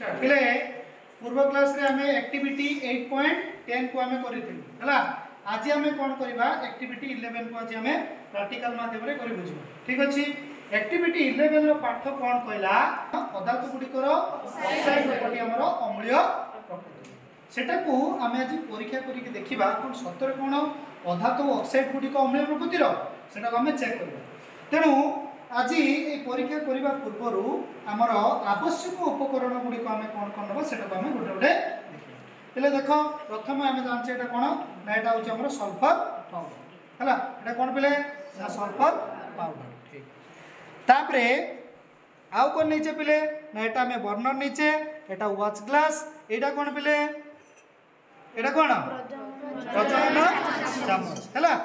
पिले पूर्व क्लास रे हमें एक्टिविटी 8.10 को हमें करिथिलु हला आज हमें कोन करबा एक्टिविटी 11 को आज हमें प्रैक्टिकल माध्यम रे करि बुझिबा ठीक अछि। एक्टिविटी 11 रो पाठ कोन कहला पदार्थ गुडी करो ऑक्साइड प्रॉपर्टी हमर अम्लीय प्रकृति सेटा को हमें आज परीक्षा करि के देखिबा कोन सतर कोन पदार्थ ऑक्साइड गुडी को अम्लीय प्रकृति रो सेटा को हमें चेक करबा। तेनु आज ये परीक्षा करने पूर्वर आमर आवश्यक उपकरण गुड़ी को आम कौन कौन नवा से गोटे गोटे देखिए देख प्रथम आम जानते हैं कौन ना यहाँ हूँ सल्फर पाउडर है कौन पे सल्फर पाउडर ठीक तापर आउ कौन नीचे पिले ना यहाँ आम बर्नर नीचे यहाँ वाच ग्लास यहाँ कौन पिले यहाँ कौन प्रजनन चामच है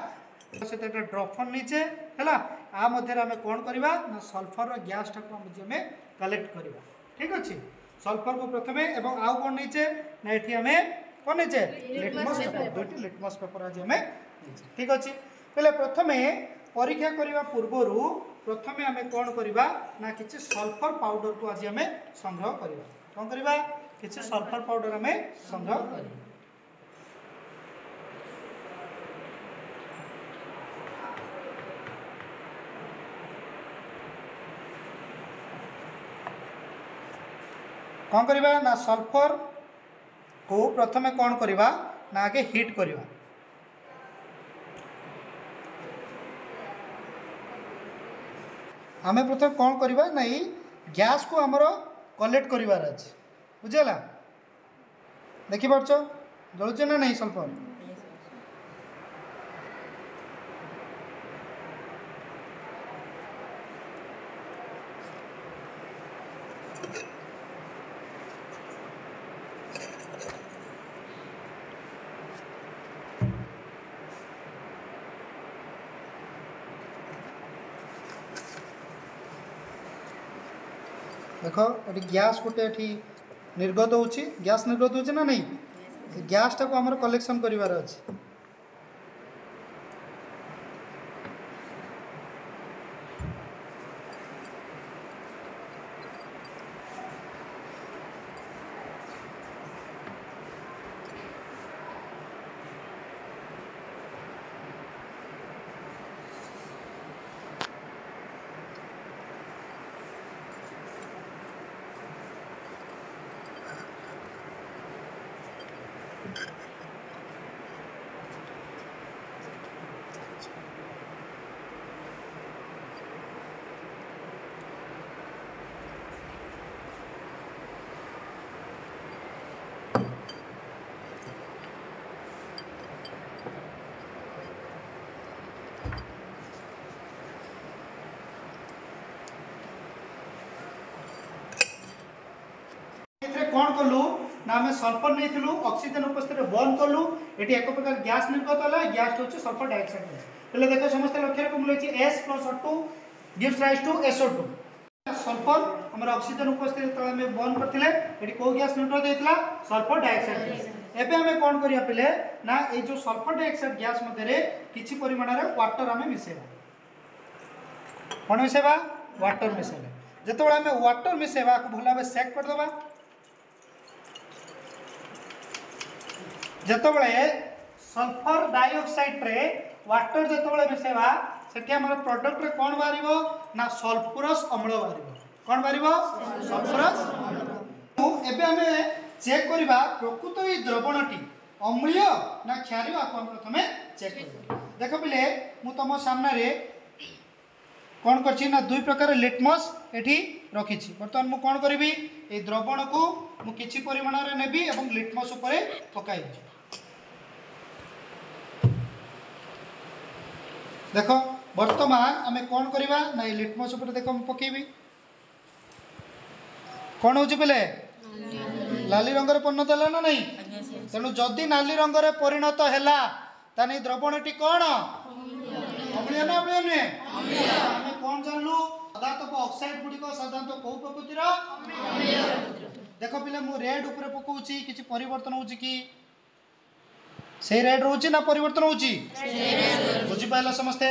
से ड्रफन नीचे है आ मध्य आम कौन करवा ना सल्फर गैस टाक आम कलेक्ट करवा ठीक अच्छे सल्फर को प्रथम एवं आउ कौन नीचे ना ये आम कौन नीचे लिटमस पेपर दुईटी लिटमस पेपर आज आम ठीक अच्छे पहले प्रथम परीक्षा करने पूर्वर प्रथम आम कौन करवा ना कि सल्फर पाउडर को आज आम संग्रह करवा कौन करवा कि सल्फर पाउडर आम संग्रह करवा। कौन करवा ना सल्फर को प्रथम कौन करवा ना आगे हीट करवा आमे प्रथम कौन करवा ना गैस को आमर कलेक्ट करार अच्छे बुझेगा देखिपार जलुचे ना नहीं सल्फर देख ये गैस गोटे निर्गत हो गैस निर्गत हो ना नहीं गैस टाक आम कलेक्शन करार अच्छे कौन कलु ना आम सल्फर नहीं ऑक्सीजन उपस्थित बंद कलु ये एक प्रकार गैस निर्गत है गैस हूँ सल्फर डाइऑक्साइड पहले देख समस्त लक्ष्य को मिले S + O2 gives rise to SO2 sulphur आम ऑक्सीजन उपस्थित जो आम बंद करते ये कौ गैस निर्गत होता सल्फर डाइऑक्साइड एवं आम कौन करा पे ना ये जो सल्फर डाइऑक्साइड गैस मध्य किसी परिमाण में वाटर आम मिसेबा कौन मिसेबा वाटर मिसेबा जो आम वाटर मिसेबा भल भाव सेक करदे जितेबाला सल्फर डाइऑक्साइड रे वाटर जितेबाला मिसेबा से प्रोडक्ट रे कौन बाहर ना सल्फरस अम्ल बाहर कौन बाहर सल्फरस एवं आम चेक करवा प्रकृत ये द्रवणटी अम्लीय ना क्षारीय आपको प्रथम चेक कर देख पिले मु तुम सामने कौन कर ना दुई प्रकार लिटमस एठी रखी बर्तमान मु कौन करी ये द्रवण को मु किछि परिमाण रे नेबी एवं लिटमस ऊपर पकाई देख वर्तमान आम कौन करवा ना ये लिटमस ऊपर देख पकेबी कौन हो पे लाली रंग परिणत है ना नहीं तेणु जदि नाली रंग परिणत है ताने द्रवणटी कौन अम्लीय ना अम्लीय नुहे आम कौन जानलु पदार्थ ऑक्साइड गुड़िक साधारणतः कौ प्रकृतिर देख पिले मु रेड ऊपर पकाउछि किछि परिवर्तन होछि कि से रेड रोची ना परिवर्तन होची बुझी पाइला समस्ते